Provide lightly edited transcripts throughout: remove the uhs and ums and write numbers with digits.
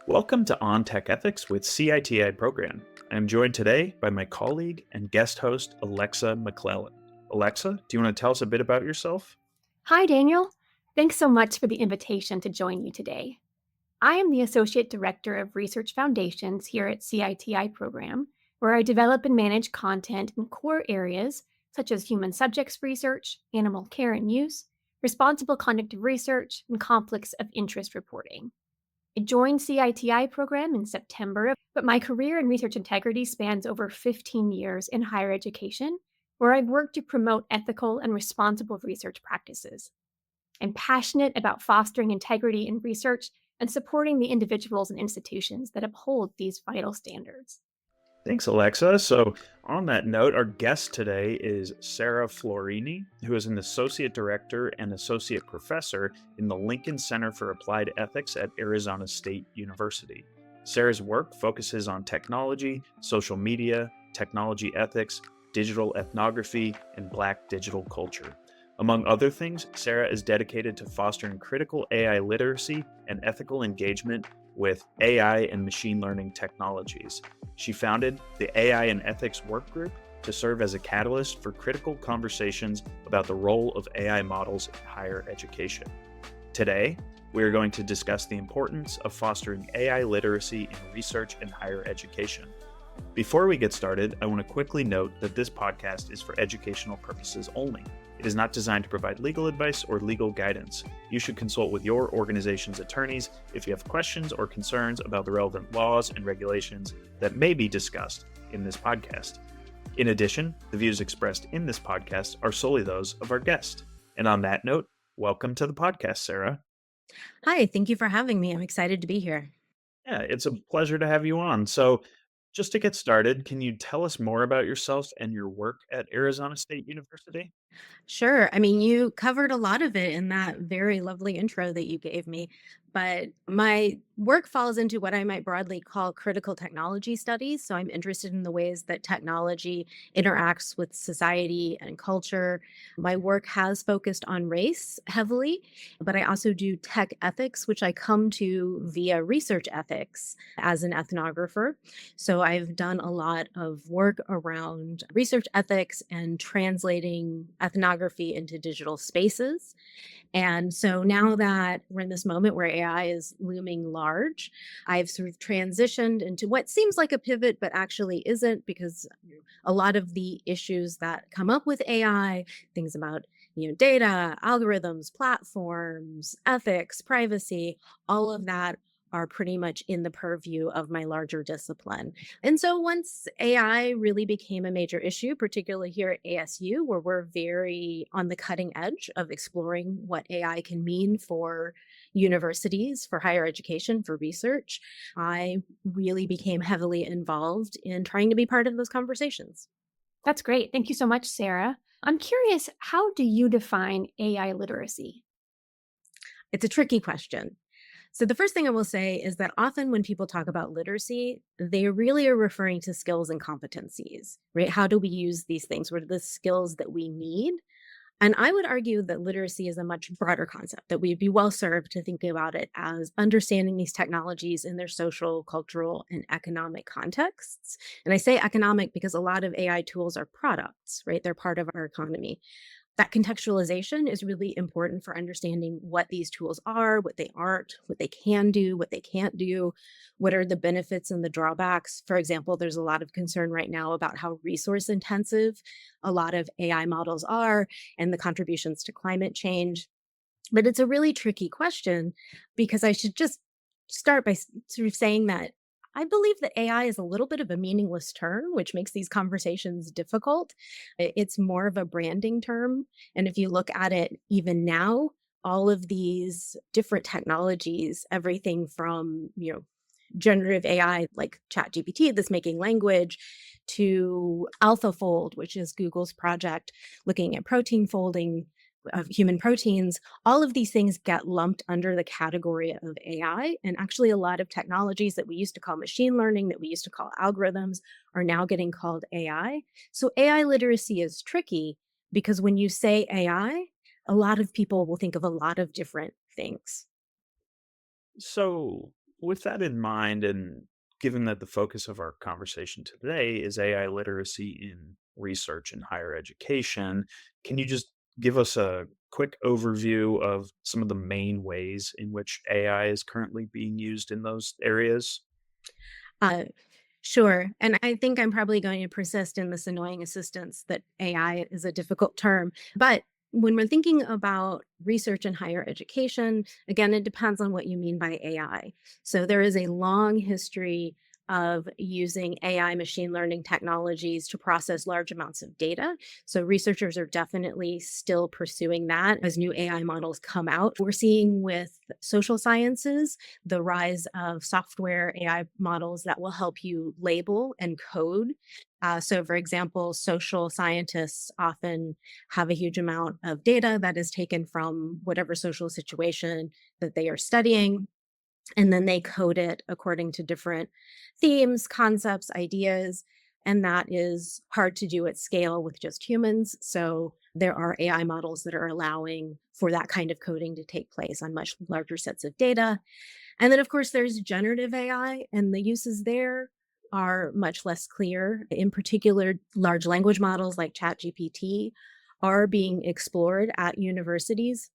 Welcome to On Tech Ethics with CITI Program. I am joined today by my colleague and guest host, Alexa McClellan. Alexa, do you want to tell us a bit about yourself? Hi, Daniel. Thanks so much for the invitation to join you today. I am the Associate Director of Research Foundations here at CITI Program, where I develop and manage content in core areas such as human subjects research, animal care and use, responsible conduct of research, and conflicts of interest reporting. I joined CITI Program in September, but my career in research integrity spans over 15 years in higher education, where I've worked to promote ethical and responsible research practices. I'm passionate about fostering integrity in research and supporting the individuals and institutions that uphold these vital standards. Thanks, Alexa. So, on that note, our guest today is Sarah Florini, who is an Associate Director and Associate Professor in the Lincoln Center for Applied Ethics at Arizona State University. Sarah's work focuses on technology, social media, technology ethics, digital ethnography, and Black digital culture. Among other things, Sarah is dedicated to fostering critical AI literacy and ethical engagement with AI and machine learning technologies. She founded the AI and Ethics Work Group to serve as a catalyst for critical conversations about the role of AI models in higher education. Today, we are going to discuss the importance of fostering AI literacy in research and higher education. Before we get started, I want to quickly note that this podcast is for educational purposes only. It is not designed to provide legal advice or legal guidance. You should consult with your organization's attorneys if you have questions or concerns about the relevant laws and regulations that may be discussed in this podcast. In addition, the views expressed in this podcast are solely those of our guest. And on that note, welcome to the podcast, Sarah. Hi, thank you for having me. I'm excited to be here. Yeah, it's a pleasure to have you on. So, just to get started, can you tell us more about yourself and your work at Arizona State University? Sure. I mean, you covered a lot of it in that very lovely intro that you gave me. But my work falls into what I might broadly call critical technology studies. So I'm interested in the ways that technology interacts with society and culture. My work has focused on race heavily, but I also do tech ethics, which I come to via research ethics as an ethnographer. So I've done a lot of work around research ethics and translating ethnography into digital spaces. And so now that we're in this moment where AI is looming large, I've sort of transitioned into what seems like a pivot, but actually isn't, because a lot of the issues that come up with AI, things about data, algorithms, platforms, ethics, privacy, all of that are pretty much in the purview of my larger discipline. And so once AI really became a major issue, particularly here at ASU, where we're very on the cutting edge of exploring what AI can mean for universities, for higher education, for research, I really became heavily involved in trying to be part of those conversations. That's great. Thank you so much, Sarah. I'm curious, how do you define AI literacy? It's a tricky question. So, the first thing I will say is that often when people talk about literacy, they really are referring to skills and competencies, right? How do we use these things? What are the skills that we need? And I would argue that literacy is a much broader concept, that we'd be well served to think about it as understanding these technologies in their social, cultural, and economic contexts. And I say economic because a lot of AI tools are products, right? They're part of our economy. That contextualization is really important for understanding what these tools are, what they aren't, what they can do, what they can't do, what are the benefits and the drawbacks. For example, there's a lot of concern right now about how resource intensive a lot of AI models are and the contributions to climate change. But it's a really tricky question, because I should just start by sort of saying that I believe that AI is a little bit of a meaningless term, which makes these conversations difficult. It's more of a branding term. And if you look at it even now, all of these different technologies, everything from, generative AI like ChatGPT that's making language, to AlphaFold, which is Google's project looking at protein folding of human proteins, all of these things get lumped under the category of AI. And actually, a lot of technologies that we used to call machine learning, that we used to call algorithms, are now getting called AI. So AI literacy is tricky because when you say AI, a lot of people will think of a lot of different things. So, with that in mind, and given that the focus of our conversation today is AI literacy in research and higher education, can you just give us a quick overview of some of the main ways in which AI is currently being used in those areas? Uh, sure. And I think I'm probably going to persist in this annoying assistance that AI is a difficult term. But when we're thinking about research in higher education, again, it depends on what you mean by AI. So there is a long history of using AI machine learning technologies to process large amounts of data. So researchers are definitely still pursuing that as new AI models come out. We're seeing with social sciences the rise of software AI models that will help you label and code. So, for example, social scientists often have a huge amount of data that is taken from whatever social situation that they are studying. And then they code it according to different themes, concepts, ideas. And that is hard to do at scale with just humans. So there are AI models that are allowing for that kind of coding to take place on much larger sets of data. And then, of course, there's generative AI, and the uses there are much less clear. In particular, large language models like ChatGPT are being explored at universities.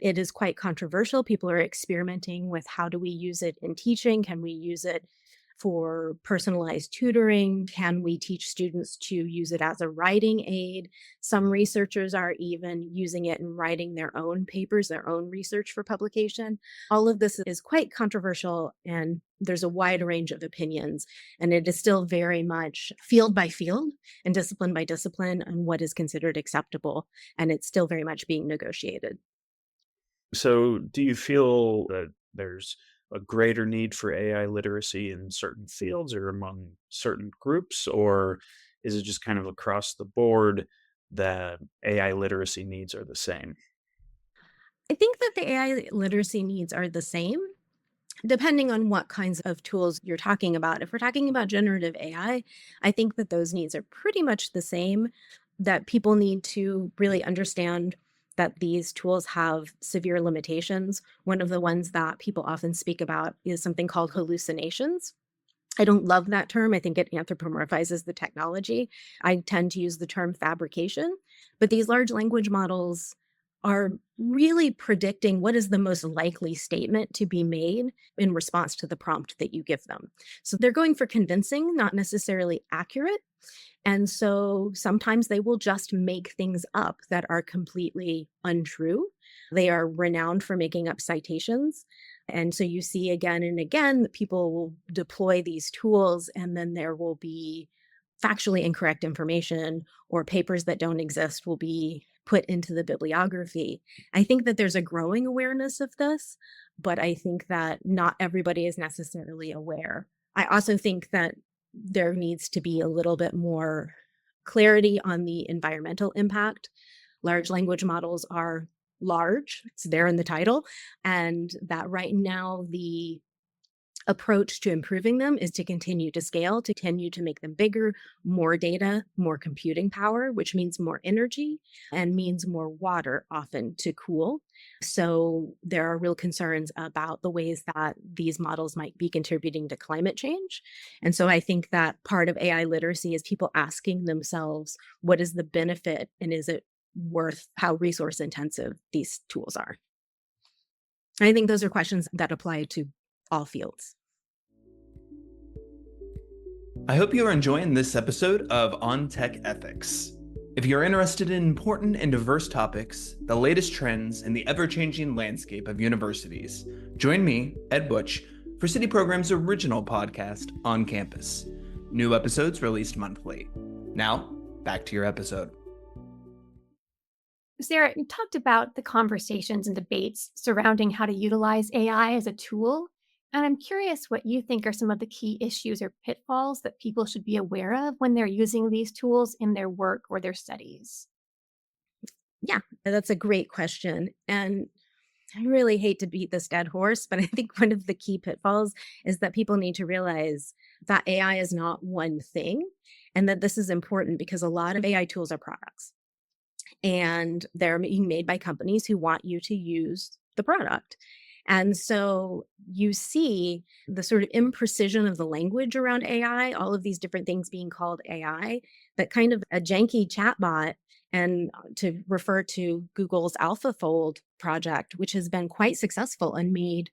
It is quite controversial. People are experimenting with how do we use it in teaching? Can we use it for personalized tutoring? Can we teach students to use it as a writing aid? Some researchers are even using it in writing their own papers, their own research for publication. All of this is quite controversial, and there's a wide range of opinions. And it is still very much field by field and discipline by discipline on what is considered acceptable. And it's still very much being negotiated. So, do you feel that there's a greater need for AI literacy in certain fields or among certain groups, or is it just kind of across the board that AI literacy needs are the same? I think that the AI literacy needs are the same, depending on what kinds of tools you're talking about. If we're talking about generative I think that those needs are pretty much the same, that people need to really understand that these tools have severe limitations. One of the ones that people often speak about is something called hallucinations. I don't love that term. I think it anthropomorphizes the technology. I tend to use the term fabrication, but these large language models are really predicting what is the most likely statement to be made in response to the prompt that you give them. So they're going for convincing, not necessarily accurate. And so sometimes they will just make things up that are completely untrue. They are renowned for making up citations. And so you see again and again that people will deploy these tools, and then there will be factually incorrect information, or papers that don't exist will be put into the bibliography. I think that there's a growing awareness of this, but I think that not everybody is necessarily aware. I also think that there needs to be a little bit more clarity on the environmental impact. Large language models are large, it's there in the title, and that right now the approach to improving them is to continue to scale, to continue to make them bigger, more data, more computing power, which means more energy and means more water often to cool. So there are real concerns about the ways that these models might be contributing to climate change. And so I think that part of AI literacy is people asking themselves, what is the benefit, and is it worth how resource intensive these tools are? I think those are questions that apply to all fields. I hope you are enjoying this episode of On Tech Ethics. If you're interested in important and diverse topics, the latest trends, and the ever changing landscape of universities, join me, Ed Butch, for City Program's original podcast, On Campus. New episodes released monthly. Now, back to your episode. Sarah, you talked about the conversations and debates surrounding how to utilize AI as a tool. And I'm curious what you think are some of the key issues or pitfalls that people should be aware of when they're using these tools in their work or their studies. Yeah, that's a great question. And I really hate to beat this dead horse, but I think one of the key pitfalls is that people need to realize that AI is not one thing, and that this is important because a lot of AI tools are products. and they're being made by companies who want you to use the product. And so you see the sort of imprecision of the language around AI, all of these different things being called AI, that kind of a janky chatbot. And to refer to Google's AlphaFold project, which has been quite successful and made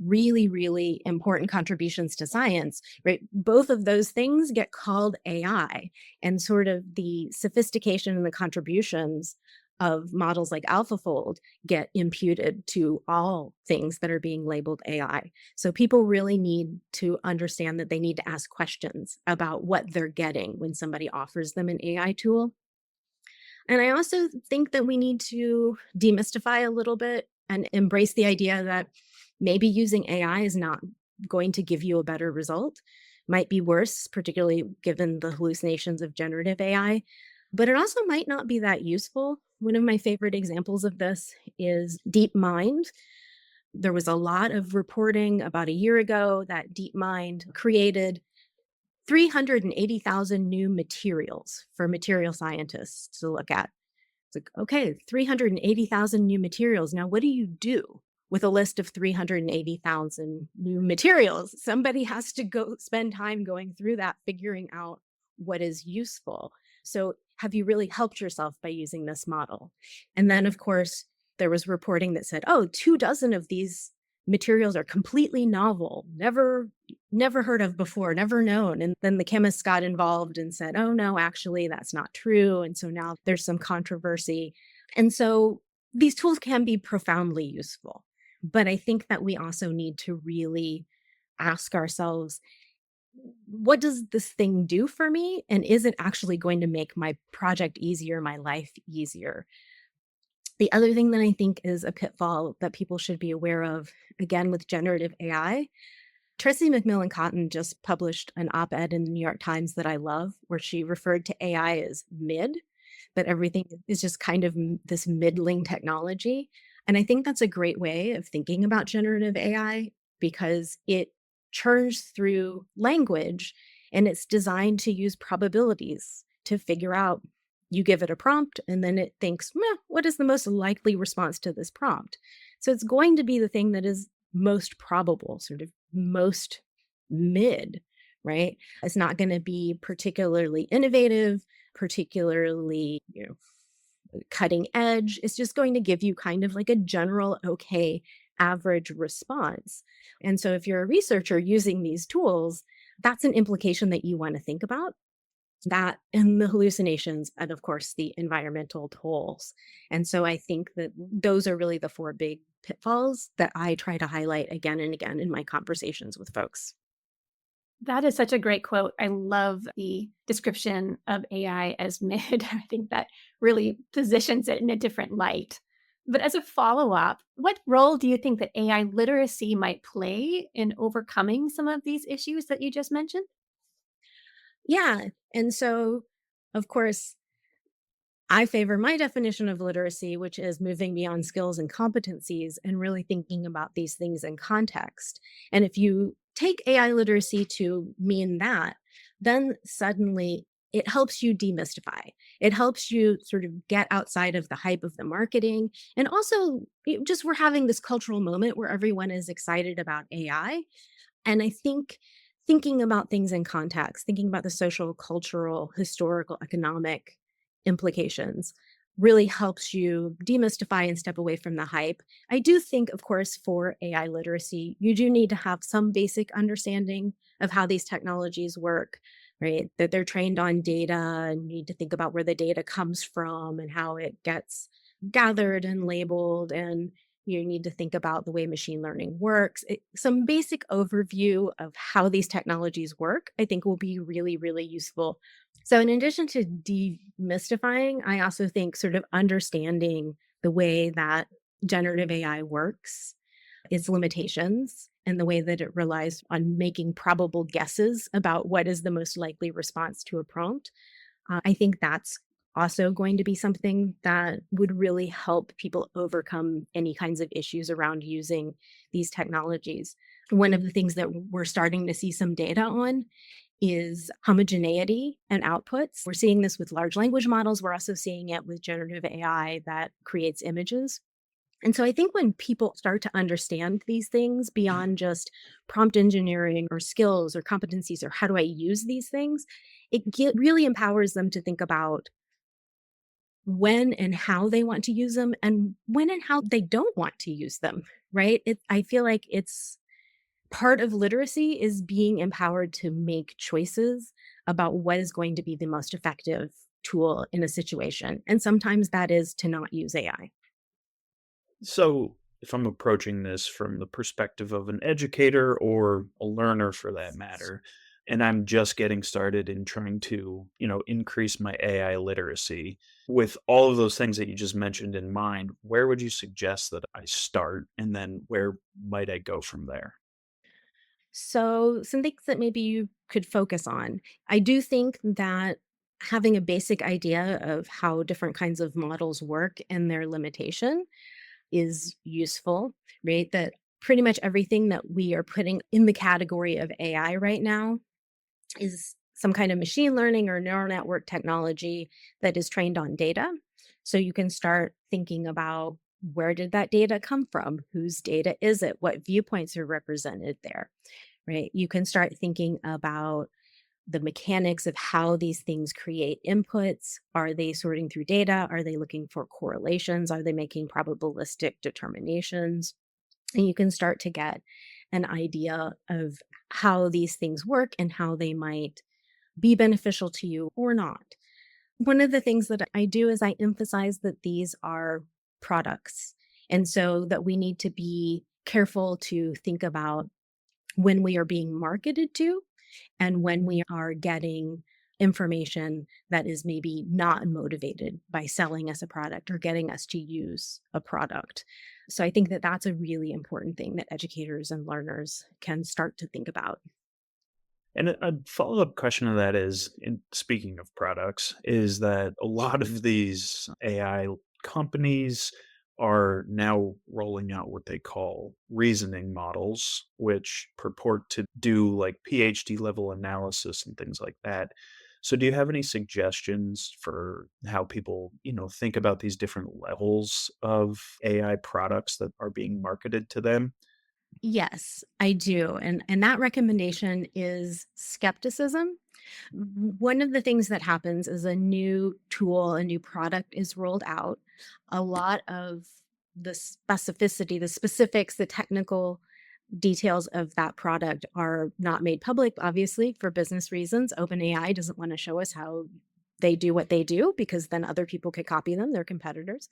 really, really important contributions to science, right? Both of those things get called AI, and sort of the sophistication and the contributions of models like AlphaFold get imputed to all things that are being labeled AI. So people really need to understand that they need to ask questions about what they're getting when somebody offers them an AI tool. And I also think that we need to demystify a little bit and embrace the idea that maybe using AI is not going to give you a better result, might be worse, particularly given the hallucinations of generative AI, but it also might not be that useful. One of my favorite examples of this is DeepMind. There was a lot of reporting about a year ago that DeepMind created 380,000 new materials for material scientists to look at. It's like, okay, 380,000 new materials. Now, what do you do with a list of 380,000 new materials? Somebody has to go spend time going through that, figuring out what is useful. So, have you really helped yourself by using this model? And then, of course, there was reporting that said, oh, 24 of these materials are completely novel, never heard of before, never known. And then the chemists got involved and said, oh, no, actually, that's not true. And so now there's some controversy. And so these tools can be profoundly useful. But I think that we also need to really ask ourselves, what does this thing do for me? And is it actually going to make my project easier, my life easier? The other thing that I think is a pitfall that people should be aware of, again, with generative AI, Tracy McMillan Cotton just published an op ed in the New York Times that I love, where she referred to AI as mid, that everything is just kind of this middling technology. And I think that's a great way of thinking about generative AI because it churns through language and it's designed to use probabilities to figure out. You give it a prompt and then it thinks, "Meh, what is the most likely response to this prompt?" So it's going to be the thing that is most probable, sort of most mid, right? It's not going to be particularly innovative, particularly, cutting edge. It's just going to give you kind of like a general, okay, average response. And so if you're a researcher using these tools, that's an implication that you want to think about, that and the hallucinations, and of course the environmental tolls. And so I think that those are really the four big pitfalls that I try to highlight again and again in my conversations with folks. That is such a great quote. I love the description of AI as mid. I think that really positions it in a different light. But as a follow up, what role do you think that AI literacy might play in overcoming some of these issues that you just mentioned? Yeah. And so, of course, I favor my definition of literacy, which is moving beyond skills and competencies and really thinking about these things in context. And if you take AI literacy to mean that, then suddenly it helps you demystify. It helps you sort of get outside of the hype of the marketing. And also, just we're having this cultural moment where everyone is excited about AI. And I think thinking about things in context, thinking about the social, cultural, historical, economic implications really helps you demystify and step away from the hype. I do think, of course, for AI literacy, you do need to have some basic understanding of how these technologies work, right? That they're trained on data and you need to think about where the data comes from and how it gets gathered and labeled. And you need to think about the way machine learning works. Some basic overview of how these technologies work, I think, will be really, really useful. So, in addition to demystifying, I also think sort of understanding the way that generative AI works, its limitations, and the way that it relies on making probable guesses about what is the most likely response to a prompt. I think that's also going to be something that would really help people overcome any kinds of issues around using these technologies. One of the things that we're starting to see some data on is homogeneity and outputs. We're seeing this with large language models. We're also seeing it with generative AI that creates images. And so I think when people start to understand these things beyond just prompt engineering or skills or competencies or how do I use these things, really empowers them to think about when and how they want to use them and when and how they don't want to use them, right? I feel like it's part of literacy is being empowered to make choices about what is going to be the most effective tool in a situation. And sometimes that is to not use AI. So, if I'm approaching this from the perspective of an educator or a learner for that matter, and I'm just getting started in trying to, increase my AI literacy, with all of those things that you just mentioned in mind, where would you suggest that I start? And then where might I go from there? So, some things that maybe you could focus on. I do think that having a basic idea of how different kinds of models work and their limitation is useful, right? That pretty much everything that we are putting in the category of AI right now is some kind of machine learning or neural network technology that is trained on data. So you can start thinking about where did that data come from? Whose data is it? What viewpoints are represented there, right? You can start thinking about the mechanics of how these things create inputs. Are they sorting through data? Are they looking for correlations? Are they making probabilistic determinations? And you can start to get an idea of how these things work and how they might be beneficial to you or not. One of the things that I do is I emphasize that these are products. And so that we need to be careful to think about when we are being marketed to and when we are getting information that is maybe not motivated by selling us a product or getting us to use a product. So I think that that's a really important thing that educators and learners can start to think about. And a follow-up question to that is, in speaking of products, is that a lot of these AI companies are now rolling out what they call reasoning models, which purport to do like PhD level analysis and things like that. So do you have any suggestions for how people, think about these different levels of AI products that are being marketed to them? Yes, I do. And that recommendation is skepticism. One of the things that happens is a new tool, a new product is rolled out. A lot of the specificity, the specifics, the technical details of that product are not made public, obviously, for business reasons. OpenAI doesn't want to show us how they do what they do because then other people could copy them, their competitors.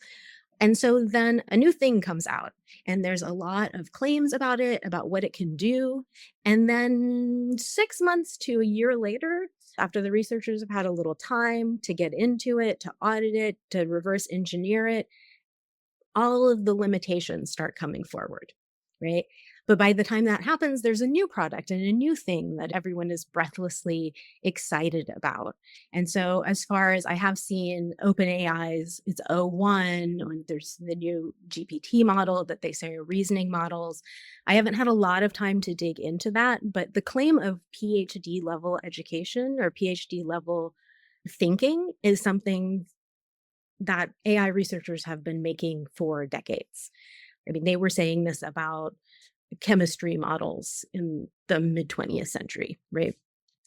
And so then a new thing comes out, and there's a lot of claims about it, about what it can do. And then 6 months to a year later, after the researchers have had a little time to get into it, to audit it, to reverse engineer it, all of the limitations start coming forward, right? But by the time that happens, there's a new product and a new thing that everyone is breathlessly excited about. And so, as far as I have seen OpenAI's, it's O1, and there's the new GPT model that they say are reasoning models. I haven't had a lot of time to dig into that, but the claim of PhD level education or PhD level thinking is something that AI researchers have been making for decades. I mean, they were saying this about chemistry models in the mid 20th century, right?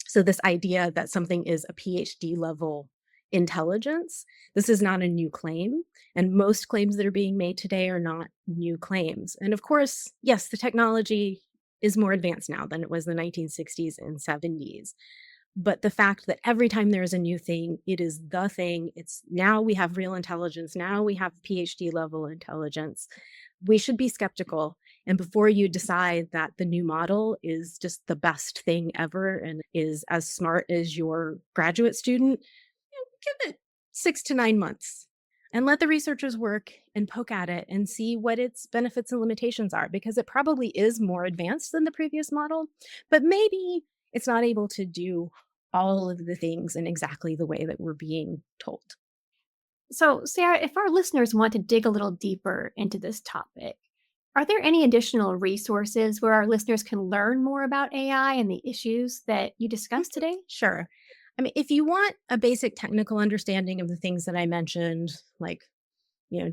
So, this idea that something is a PhD level intelligence, this is not a new claim. And most claims that are being made today are not new claims. And of course, yes, the technology is more advanced now than it was in the 1960s and 70s. But the fact that every time there's a new thing, it is the thing. It's now we have real intelligence. Now we have PhD level intelligence. We should be skeptical. And before you decide that the new model is just the best thing ever and is as smart as your graduate student, give it 6 to 9 months and let the researchers work and poke at it and see what its benefits and limitations are, because it probably is more advanced than the previous model, but maybe it's not able to do all of the things in exactly the way that we're being told. So, Sarah, if our listeners want to dig a little deeper into this topic, Are there any additional resources where our listeners can learn more about AI and the issues that you discussed today? Sure. I mean, if you want a basic technical understanding of the things that I mentioned, like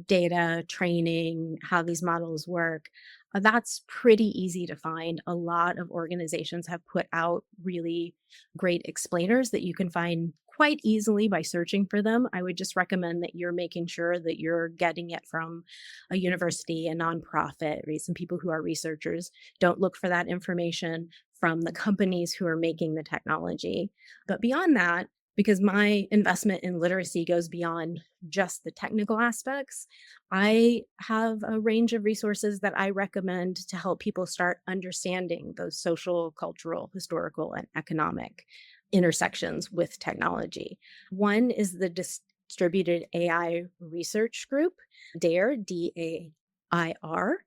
data, training, how these models work, that's pretty easy to find. A lot of organizations have put out really great explainers that you can find quite easily by searching for them. I would just recommend that you're making sure that you're getting it from a university, a nonprofit, right? Some people who are researchers. Don't look for that information from the companies who are making the technology. But beyond that, because my investment in literacy goes beyond just the technical aspects, I have a range of resources that I recommend to help people start understanding those social, cultural, historical, and economic intersections with technology. One is the Distributed AI Research Group, DAIR, DAIR,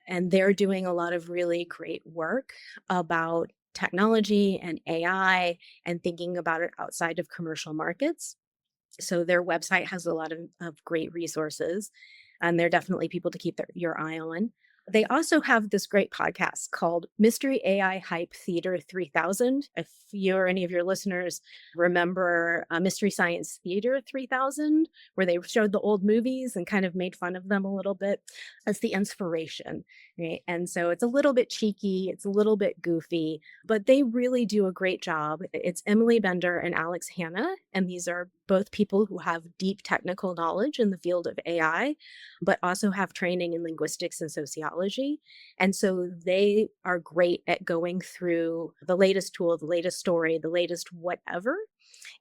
and they're doing a lot of really great work about technology and AI and thinking about it outside of commercial markets. So their website has a lot of great resources, and they're definitely people to keep your eye on. They also have this great podcast called Mystery AI Hype Theater 3000. If you or any of your listeners remember Mystery Science Theater 3000, where they showed the old movies and kind of made fun of them a little bit, that's the inspiration, right? And so it's a little bit cheeky, it's a little bit goofy, but they really do a great job. It's Emily Bender and Alex Hanna, and these are both people who have deep technical knowledge in the field of AI, but also have training in linguistics and sociology. And so they are great at going through the latest tool, the latest story, the latest whatever,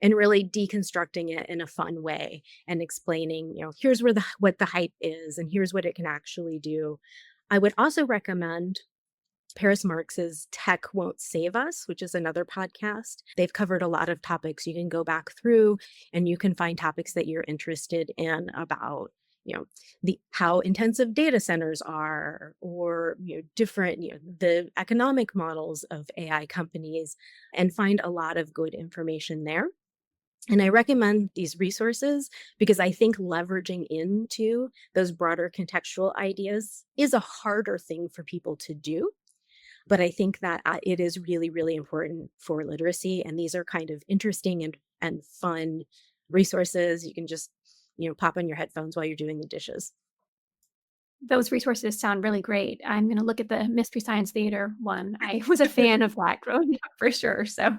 and really deconstructing it in a fun way and explaining, here's where what the hype is and here's what it can actually do. I would also recommend Paris Marx's Tech Won't Save Us, which is another podcast. They've covered a lot of topics you can go back through and you can find topics that you're interested in about the how intensive data centers are, or different the economic models of AI companies, and find a lot of good information there. And I recommend these resources because I think leveraging into those broader contextual ideas is a harder thing for people to do. But I think that it is really, really important for literacy. And these are kind of interesting and fun resources. You can just, pop on your headphones while you're doing the dishes. Those resources sound really great. I'm going to look at the Mystery Science Theater one. I was a fan of that growing up for sure. So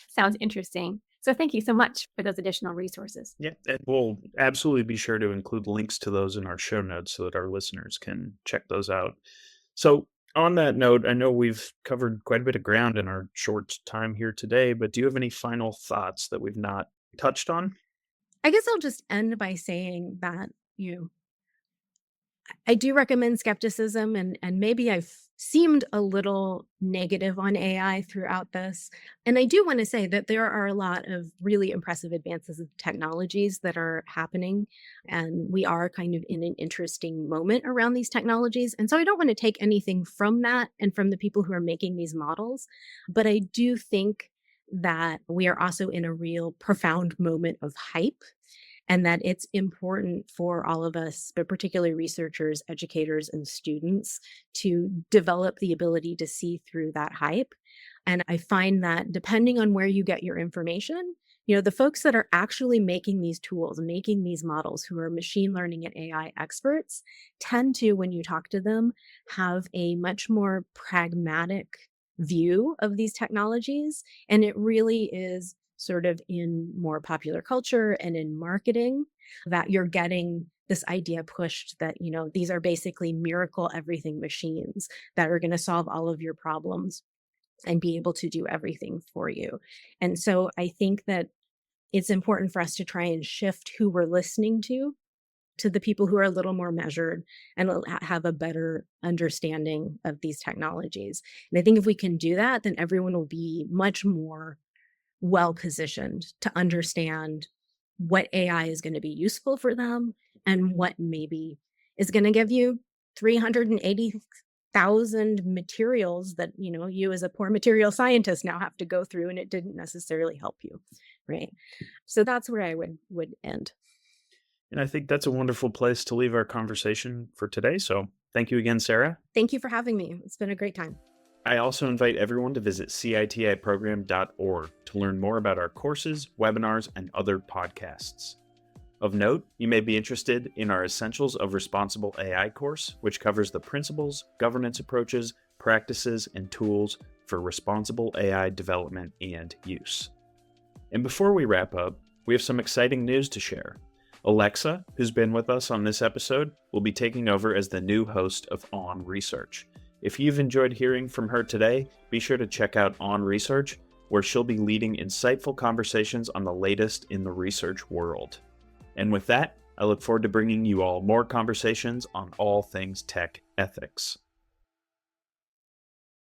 sounds interesting. So thank you so much for those additional resources. Yeah, and we'll absolutely be sure to include links to those in our show notes so that our listeners can check those out. So, on that note, I know we've covered quite a bit of ground in our short time here today, but do you have any final thoughts that we've not touched on? I guess I'll just end by saying that I do recommend skepticism, and maybe I've seemed a little negative on AI throughout this. And I do want to say that there are a lot of really impressive advances in technologies that are happening, and we are kind of in an interesting moment around these technologies. And so I don't want to take anything from that and from the people who are making these models, but I do think that we are also in a real profound moment of hype, and that it's important for all of us, but particularly researchers, educators, and students, to develop the ability to see through that hype. And I find that depending on where you get your information, the folks that are actually making these tools, making these models, who are machine learning and AI experts, tend to, when you talk to them, have a much more pragmatic view of these technologies. And it really is sort of in more popular culture and in marketing that you're getting this idea pushed that, these are basically miracle everything machines that are going to solve all of your problems and be able to do everything for you. And so I think that it's important for us to try and shift who we're listening to the people who are a little more measured and have a better understanding of these technologies. And I think if we can do that, then everyone will be much more well positioned to understand what AI is going to be useful for them and what maybe is going to give you 380,000 materials that you as a poor material scientist now have to go through, and it didn't necessarily help you, right? So that's where I would end. And I think that's a wonderful place to leave our conversation for today. So thank you again, Sarah. Thank you for having me. It's been a great time. I also invite everyone to visit citiprogram.org to learn more about our courses, webinars, and other podcasts. Of note, you may be interested in our Essentials of Responsible AI course, which covers the principles, governance approaches, practices, and tools for responsible AI development and use. And before we wrap up, we have some exciting news to share. Alexa, who's been with us on this episode, will be taking over as the new host of On Research. If you've enjoyed hearing from her today, be sure to check out On Research, where she'll be leading insightful conversations on the latest in the research world. And with that, I look forward to bringing you all more conversations on all things tech ethics.